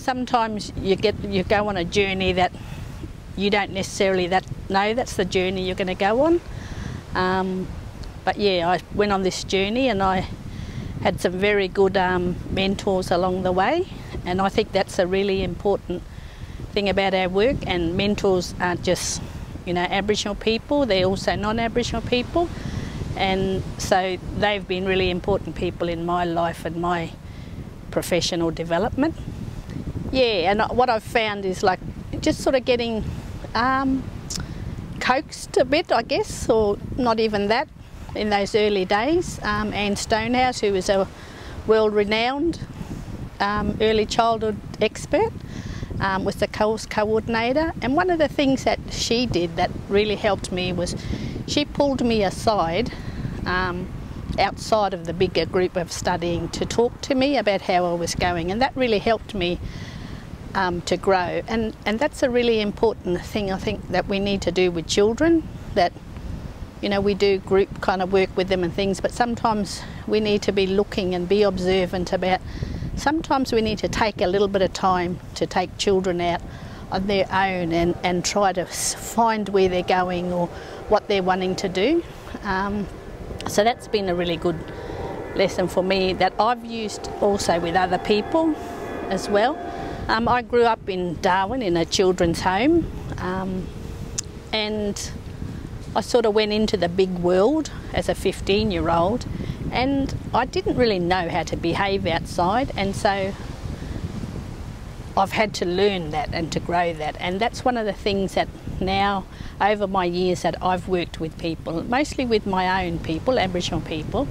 sometimes you go on a journey that you don't necessarily know that's the journey you're going to go on. But yeah, I went on this journey and I had some very good mentors along the way, and I think that's a really important thing about our work. And mentors aren't just, you know, Aboriginal people, they're also non-Aboriginal people, and so they've been really important people in my life and my professional development. Yeah, and what I've found is like just sort of getting coaxed a bit, I guess, or not even that, in those early days. Anne Stonehouse, who was a world-renowned early childhood expert, was the course coordinator, and one of the things that she did that really helped me was she pulled me aside outside of the bigger group of studying to talk to me about how I was going, and that really helped me to grow. And that's a really important thing, I think, that we need to do with children, that, you know, we do group kind of work with them and things, but sometimes we need to be looking and be observant about, sometimes we need to take a little bit of time to take children out on their own and try to find where they're going or what they're wanting to do. So that's been a really good lesson for me that I've used also with other people as well. I grew up in Darwin in a children's home, and I sort of went into the big world as a 15-year-old, and I didn't really know how to behave outside, and so I've had to learn that and to grow that. And that's one of the things that now, over my years that I've worked with people, mostly with my own people, Aboriginal people,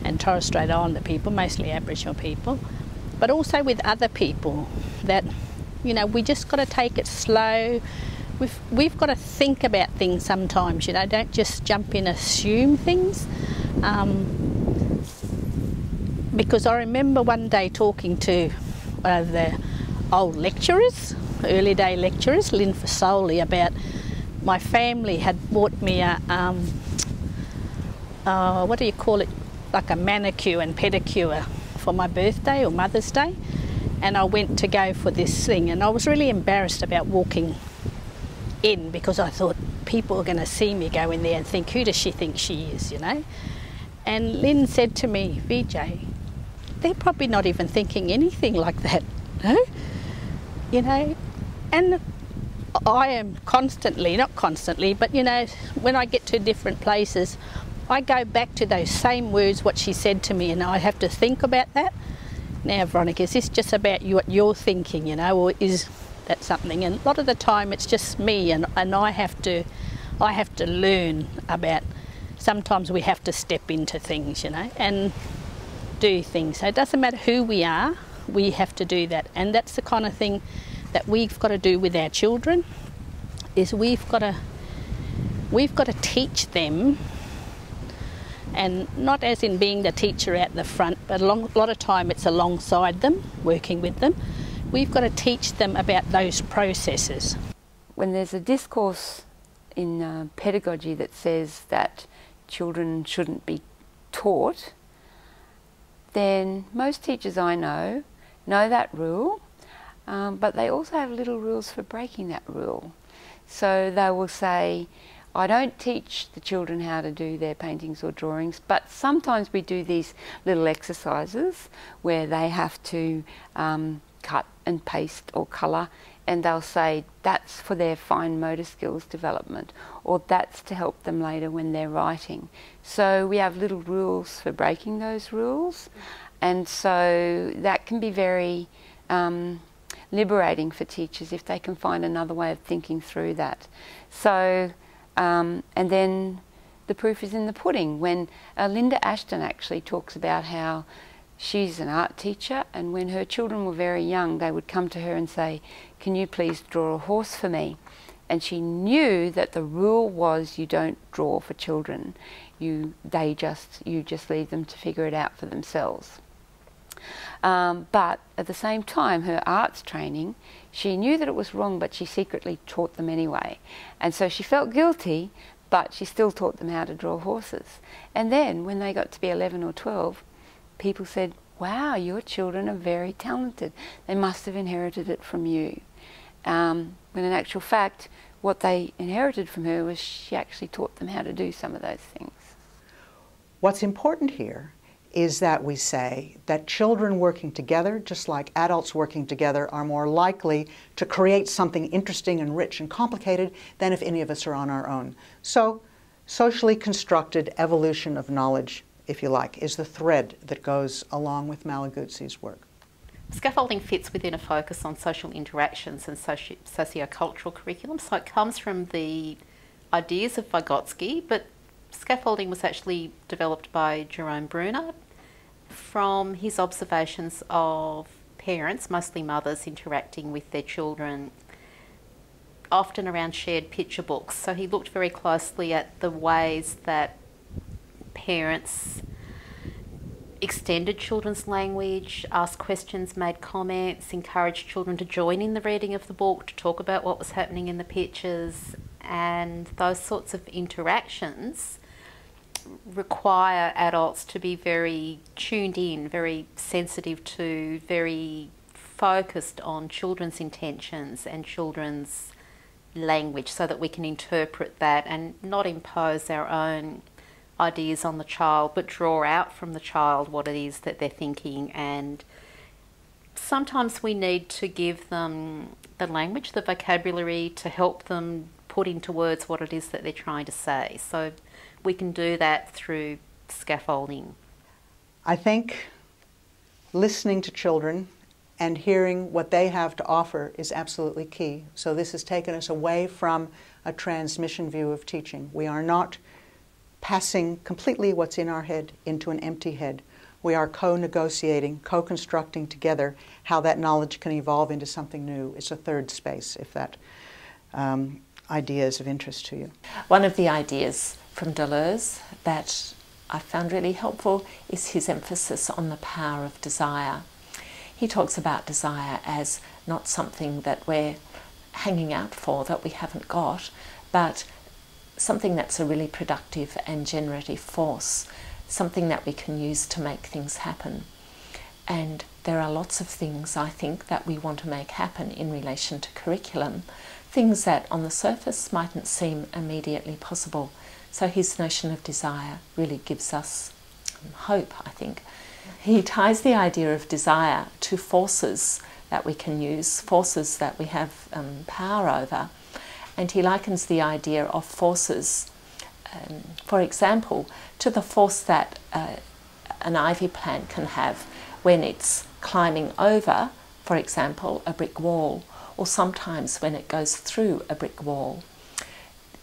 and Torres Strait Islander people, mostly Aboriginal people, but also with other people, that, you know, we just got to take it slow. We've got to think about things sometimes, you know, don't just jump in and assume things. Because I remember one day talking to the old lecturers, early day lecturers, Lynn Fasoli, about my family had bought me a, what do you call it, like a manicure and pedicure for my birthday or Mother's Day, and I went to go for this thing, and I was really embarrassed about walking in because I thought people are going to see me go in there and think, who does she think she is, you know? And Lynn said to me, VJ, they're probably not even thinking anything like that, no? You know, and I am constantly, not constantly, but, you know, when I get to different places, I go back to those same words, what she said to me, and I have to think about that. Now, Veronica, is this just about what you're thinking, you know, or is that something? And a lot of the time it's just me, and I have to learn about, sometimes we have to step into things, you know, and do things. So it doesn't matter who we are, we have to do that. And that's the kind of thing that we've got to do with our children, is we've got to teach them, and not as in being the teacher at the front, but a lot of time it's alongside them, working with them. We've got to teach them about those processes. When there's a discourse in pedagogy that says that children shouldn't be taught, then most teachers I know that rule, but they also have little rules for breaking that rule. So they will say, I don't teach the children how to do their paintings or drawings, but sometimes we do these little exercises where they have to cut and paste or colour, and they'll say that's for their fine motor skills development, or that's to help them later when they're writing. So we have little rules for breaking those rules, and so that can be very liberating for teachers if they can find another way of thinking through that. So and then the proof is in the pudding, when Linda Ashton actually talks about how she's an art teacher, and when her children were very young they would come to her and say, can you please draw a horse for me? And she knew that the rule was you don't draw for children, you just leave them to figure it out for themselves. But at the same time, her arts training, she knew that it was wrong, but she secretly taught them anyway. And so she felt guilty, but she still taught them how to draw horses. And then when they got to be 11 or 12, people said, wow, your children are very talented. They must have inherited it from you. When in actual fact, what they inherited from her was she actually taught them how to do some of those things. What's important here is that we say that children working together, just like adults working together, are more likely to create something interesting and rich and complicated than if any of us are on our own. So, socially constructed evolution of knowledge, if you like, is the thread that goes along with Malaguzzi's work. Scaffolding fits within a focus on social interactions and socio-cultural curriculum, so it comes from the ideas of Vygotsky, but scaffolding was actually developed by Jerome Bruner from his observations of parents, mostly mothers, interacting with their children, often around shared picture books. So he looked very closely at the ways that parents extended children's language, asked questions, made comments, encouraged children to join in the reading of the book, to talk about what was happening in the pictures, and those sorts of interactions require adults to be very tuned in, very sensitive to, very focused on children's intentions and children's language so that we can interpret that and not impose our own ideas on the child, but draw out from the child what it is that they're thinking. And sometimes we need to give them the language, the vocabulary, to help them put into words what it is that they're trying to say. So we can do that through scaffolding. I think listening to children and hearing what they have to offer is absolutely key. So this has taken us away from a transmission view of teaching. We are not passing completely what's in our head into an empty head. We are co-negotiating, co-constructing together how that knowledge can evolve into something new. It's a third space, if that idea is of interest to you. One of the ideas from Deleuze that I found really helpful is his emphasis on the power of desire. He talks about desire as not something that we're hanging out for, that we haven't got, but something that's a really productive and generative force, something that we can use to make things happen. And there are lots of things, I think, that we want to make happen in relation to curriculum, things that on the surface mightn't seem immediately possible. So his notion of desire really gives us hope, I think. He ties the idea of desire to forces that we can use, forces that we have power over. And he likens the idea of forces, for example, to the force that an ivy plant can have when it's climbing over, for example, a brick wall, or sometimes when it goes through a brick wall.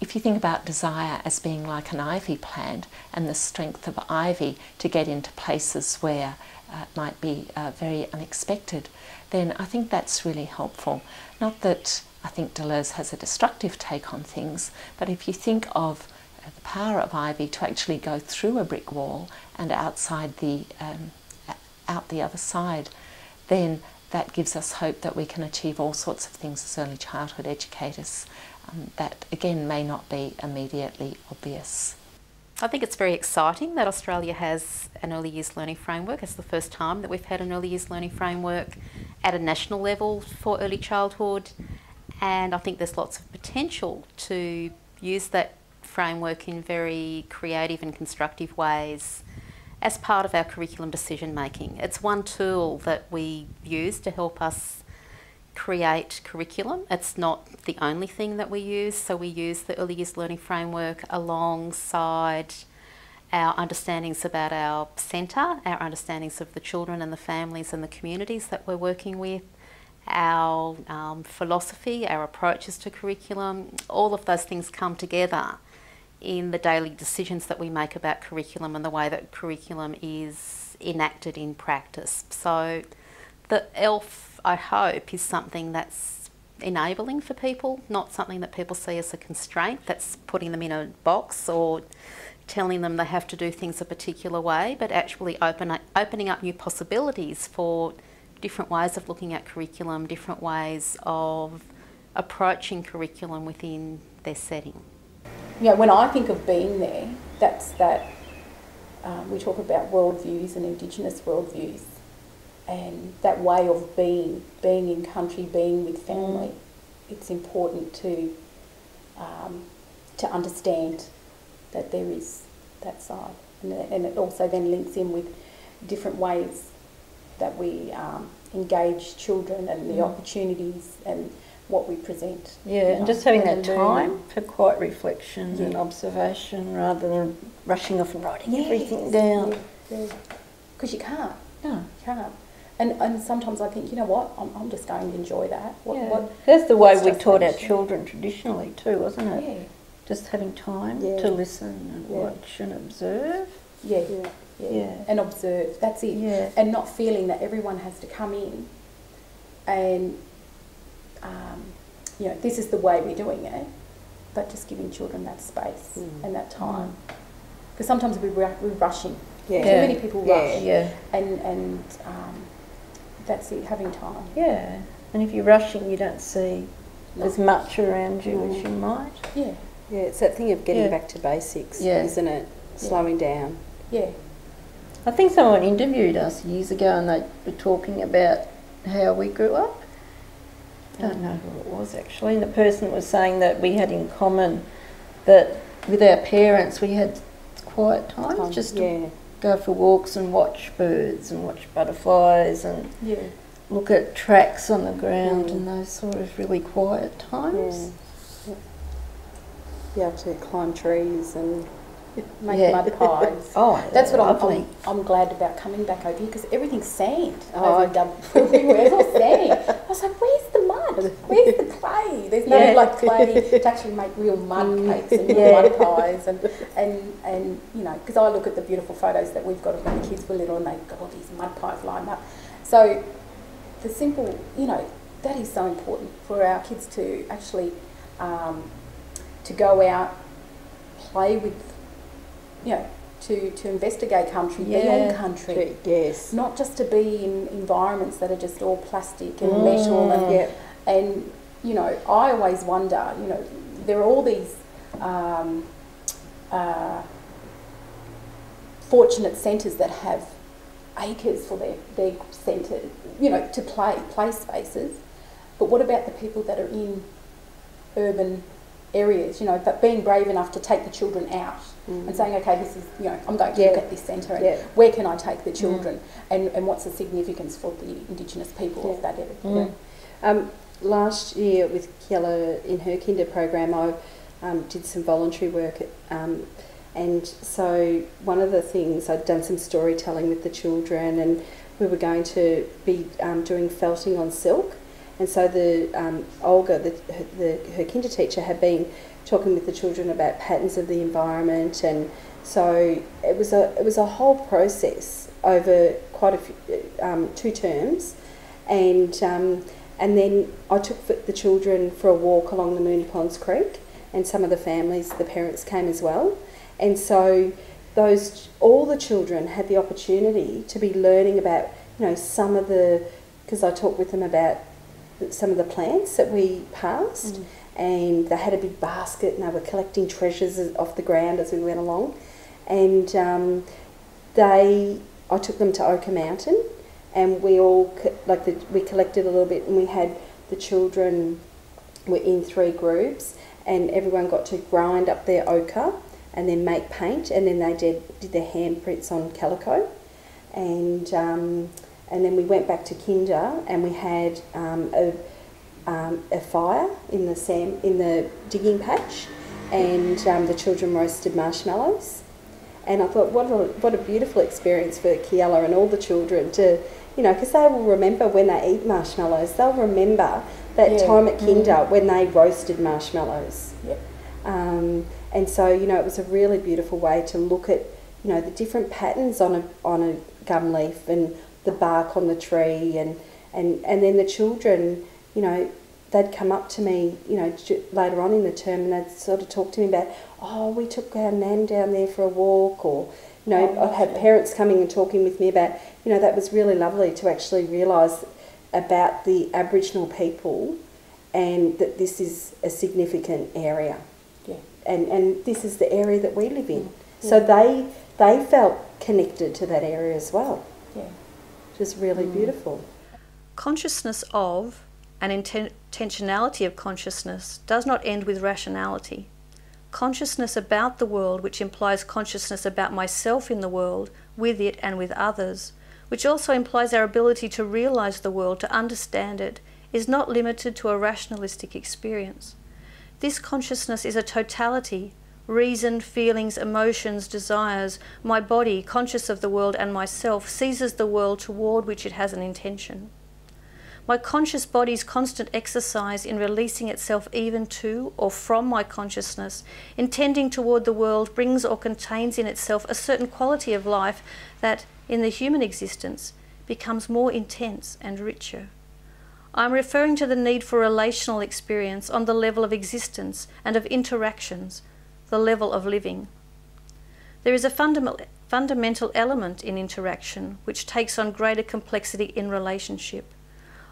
If you think about desire as being like an ivy plant and the strength of ivy to get into places where it might be very unexpected, then I think that's really helpful. Not that I think Deleuze has a destructive take on things, but if you think of the power of ivy to actually go through a brick wall and outside out the other side, then that gives us hope that we can achieve all sorts of things as early childhood educators that again may not be immediately obvious. I think it's very exciting that Australia has an early years learning framework. It's the first time that we've had an early years learning framework at a national level for early childhood, and I think there's lots of potential to use that framework in very creative and constructive ways as part of our curriculum decision making. It's one tool that we use to help us create curriculum. It's not the only thing that we use, so we use the early years learning framework alongside our understandings about our centre, our understandings of the children and the families and the communities that we're working with, our philosophy, our approaches to curriculum. All of those things come together in the daily decisions that we make about curriculum and the way that curriculum is enacted in practice. So the ELF, I hope, is something that's enabling for people, not something that people see as a constraint that's putting them in a box or telling them they have to do things a particular way, but actually opening up new possibilities for different ways of looking at curriculum, different ways of approaching curriculum within their setting. You know, when I think of being there, that's that we talk about worldviews and Indigenous worldviews. that way of being in country, being with family, it's important to understand that there is that side, and it also then links in with different ways that we engage children and the opportunities and what we present. Yeah, and just having that time for quiet reflection and observation rather than rushing off and writing everything down. Because you can't. No. You can't. And sometimes I think, you know what, I'm just going to enjoy that. That's the way we taught our children traditionally too, wasn't it? Yeah. Just having time to listen and watch and observe. Yeah. And observe, that's it. Yeah. And not feeling that everyone has to come in and, this is the way we're doing it, but just giving children that space and that time. Because sometimes we're rushing. Yeah. Too many people rush. Yeah. And that's it, having time. Yeah. And if you're rushing, you don't see as much around you as you might. Yeah. Yeah, it's that thing of getting back to basics, isn't it? Slowing down. Yeah. I think someone interviewed us years ago and they were talking about how we grew up. I don't know who it was actually. And the person was saying that we had in common that with our parents we had quiet times just to go for walks and watch birds and watch butterflies and look at tracks on the ground and those sort of really quiet times. Be able to climb trees and make mud pies. That's what I'm glad about coming back over here, because everything's sand. Over everywhere, it's all sand. I was like, where's the mud? Where's the clay? There's no like clay to actually make real mud cakes and mud pies and because I look at the beautiful photos that we've got of when the kids were little and they've got all these mud pies lined up. So the simple, that is so important for our kids to actually to go out, play with, to investigate country, be on country. Yes. Not just to be in environments that are just all plastic and metal and I always wonder, there are all these fortunate centres that have acres for their centre, to play spaces. But what about the people that are in urban areas, but being brave enough to take the children out and saying, okay, this is, I'm going to look at this centre and where can I take the children and what's the significance for the Indigenous people of that area. Last year with Kiela in her kinder program, I did some voluntary work and so one of the things, I'd done some storytelling with the children and we were going to be doing felting on silk. And so Olga, her kinder teacher, had been talking with the children about patterns of the environment, and so it was a whole process over quite a few 2 terms, and then I took the children for a walk along the Moonee Ponds Creek, and some of the families, the parents came as well, and so all the children had the opportunity to be learning about some of the, because I talked with them about some of the plants that we passed and they had a big basket and they were collecting treasures off the ground as we went along, and I took them to Oka Mountain and we all we collected a little bit and we had the children were in 3 groups and everyone got to grind up their ochre and then make paint, and then they did their handprints on calico, and then we went back to kinder and we had a fire in the digging patch, and the children roasted marshmallows. And I thought, what a beautiful experience for Kiela and all the children to, because they will remember when they eat marshmallows, they'll remember that time at kinder when they roasted marshmallows. Yep. And so, it was a really beautiful way to look at, the different patterns on a gum leaf and the bark on the tree, and then the children, they'd come up to me, later on in the term, and they'd sort of talk to me about, we took our nan down there for a walk, or, I'd have parents coming and talking with me about, that was really lovely to actually realise about the Aboriginal people and that this is a significant area. Yeah. And this is the area that we live in. Yeah. So they felt connected to that area as well. Yeah. just really beautiful. Consciousness of and intentionality of consciousness does not end with rationality. Consciousness about the world, which implies consciousness about myself in the world, with it and with others, which also implies our ability to realize the world, to understand it, is not limited to a rationalistic experience. This consciousness is a totality: reason, feelings, emotions, desires. My body, conscious of the world and myself, seizes the world toward which it has an intention. My conscious body's constant exercise in releasing itself even to or from my consciousness, intending toward the world, brings or contains in itself a certain quality of life that, in the human existence, becomes more intense and richer. I am referring to the need for relational experience on the level of existence and of interactions, the level of living. There is a fundamental element in interaction which takes on greater complexity in relationship.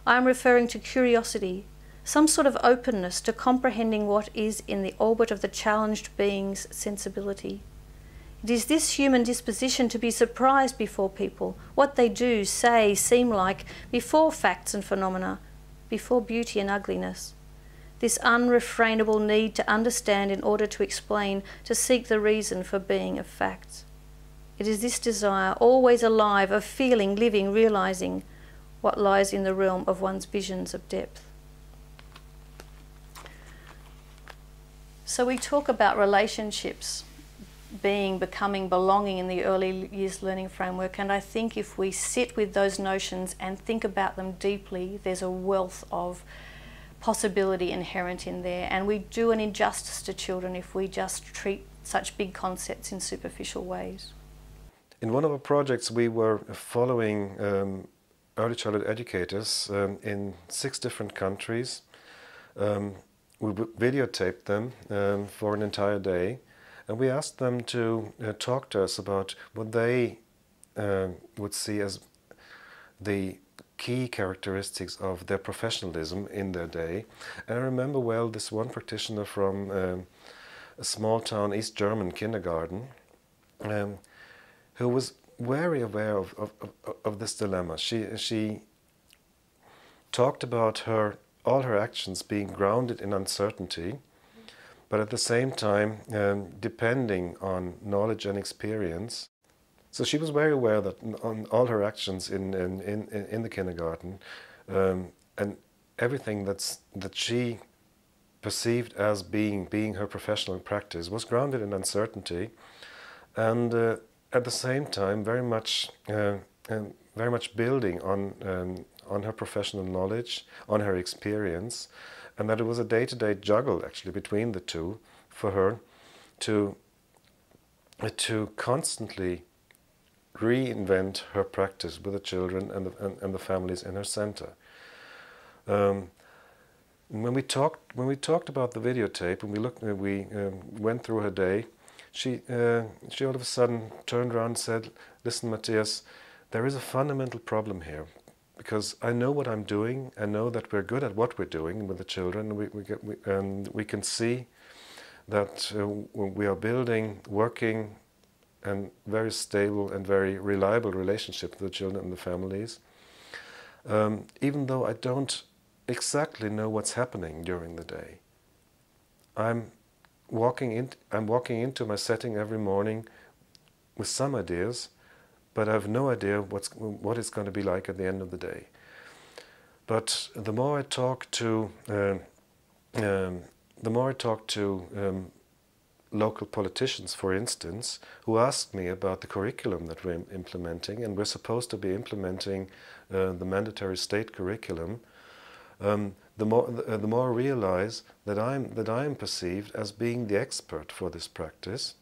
I am referring to curiosity, some sort of openness to comprehending what is in the orbit of the challenged being's sensibility. It is this human disposition to be surprised before people, what they do, say, seem like, before facts and phenomena, before beauty and ugliness. This unrefrainable need to understand in order to explain, to seek the reason for being of facts. It is this desire, always alive, of feeling, living, realizing what lies in the realm of one's visions of depth. So we talk about relationships being, becoming, belonging in the early years learning framework, and I think if we sit with those notions and think about them deeply, there's a wealth of possibility inherent in there, and we do an injustice to children if we just treat such big concepts in superficial ways. In one of our projects we were following early childhood educators in 6 different countries. We videotaped them for an entire day, and we asked them to talk to us about what they would see as the key characteristics of their professionalism in their day. And I remember well this one practitioner from a small town East German kindergarten who was very aware of this dilemma. She talked about all her actions being grounded in uncertainty, but at the same time depending on knowledge and experience. So she was very aware that on all her actions in the kindergarten and everything that she perceived as being her professional practice was grounded in uncertainty, and at the same time very much building on her professional knowledge, on her experience, and that it was a day-to-day juggle actually between the two for her to constantly reinvent her practice with the children and the families in her center. When we talked about the videotape, and we went through her day, she all of a sudden turned around and said, "Listen, Matthias, there is a fundamental problem here, because I know what I'm doing. I know that we're good at what we're doing with the children. We can see that we are building, working, and very stable and very reliable relationship with the children and the families. Even though I don't exactly know what's happening during the day. I'm walking into my setting every morning with some ideas, but I have no idea what it's going to be like at the end of the day. But the more I talk to local politicians, for instance, who ask me about the curriculum that we're implementing, and we're supposed to be implementing the mandatory state curriculum, the more I realize that I am perceived as being the expert for this practice,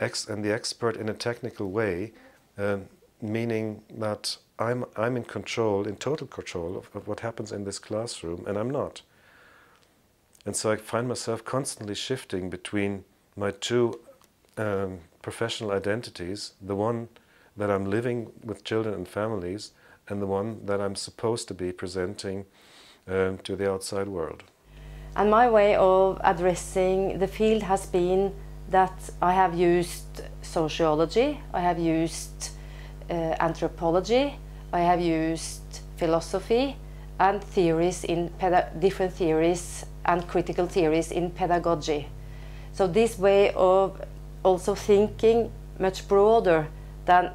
and the expert in a technical way, meaning that I'm in control, in total control of what happens in this classroom, and I'm not. And so I find myself constantly shifting between my two professional identities, the one that I'm living with children and families, and the one that I'm supposed to be presenting to the outside world. And my way of addressing the field has been that I have used sociology, I have used anthropology, I have used philosophy and theories in different theories and critical theories in pedagogy. So this way of also thinking much broader than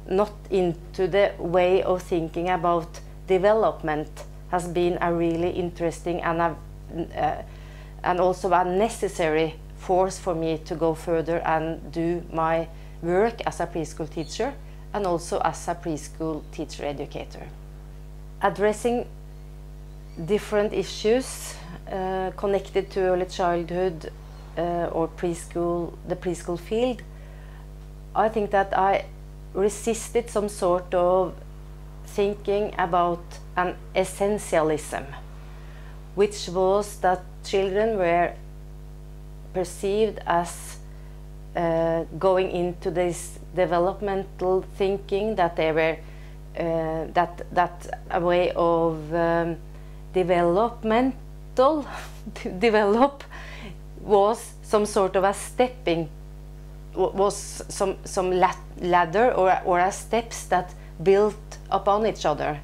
not into the way of thinking about development has been a really interesting and also a necessary force for me to go further and do my work as a preschool teacher and also as a preschool teacher educator. Addressing different issues connected to early childhood or the preschool field, I think that I resisted some sort of thinking about an essentialism, which was that children were perceived as going into this developmental thinking, that they were that a way of develop was some sort of a stepping, was some ladder or a steps that built upon each other.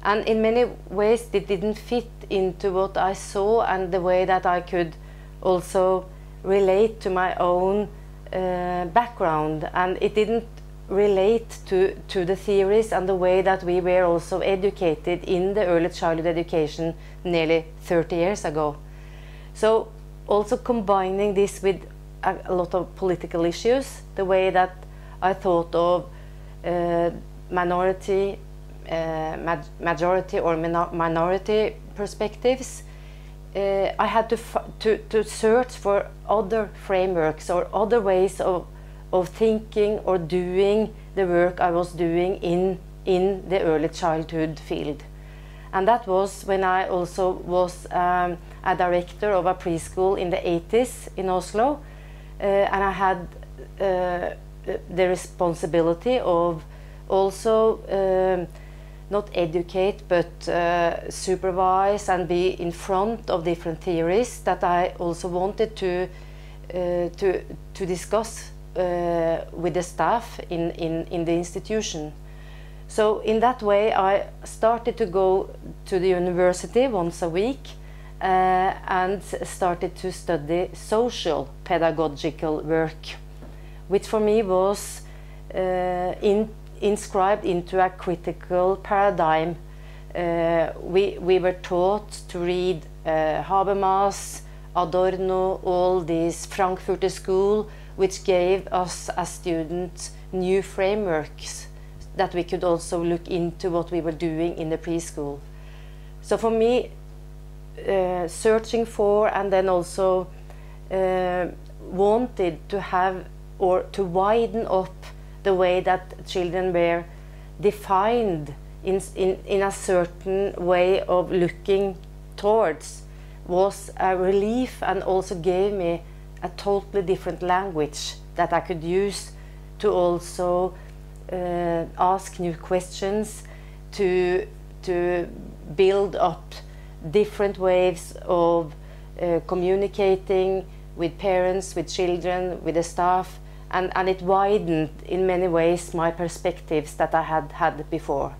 And in many ways it didn't fit into what I saw and the way that I could also relate to my own background, and it didn't relate to the theories and the way that we were also educated in the early childhood education nearly 30 years ago. So also combining this with a lot of political issues, the way that I thought of majority or minority perspectives, I had to search for other frameworks or other ways of thinking or doing the work I was doing in the early childhood field. And that was when I also was a director of a preschool in the 80s in Oslo, and I had the responsibility of also not educate but supervise and be in front of different theories that I also wanted to discuss with the staff in the institution. So in that way I started to go to the university once a week and started to study social pedagogical work, which for me was inscribed into a critical paradigm. We were taught to read Habermas, Adorno, all these Frankfurter School, which gave us as students new frameworks that we could also look into what we were doing in the preschool. So for me, searching for and then also wanted to have or to widen up the way that children were defined in a certain way of looking towards was a relief, and also gave me a totally different language that I could use to also ask new questions, to build up different ways of communicating with parents, with children, with the staff, and it widened in many ways my perspectives that I had before.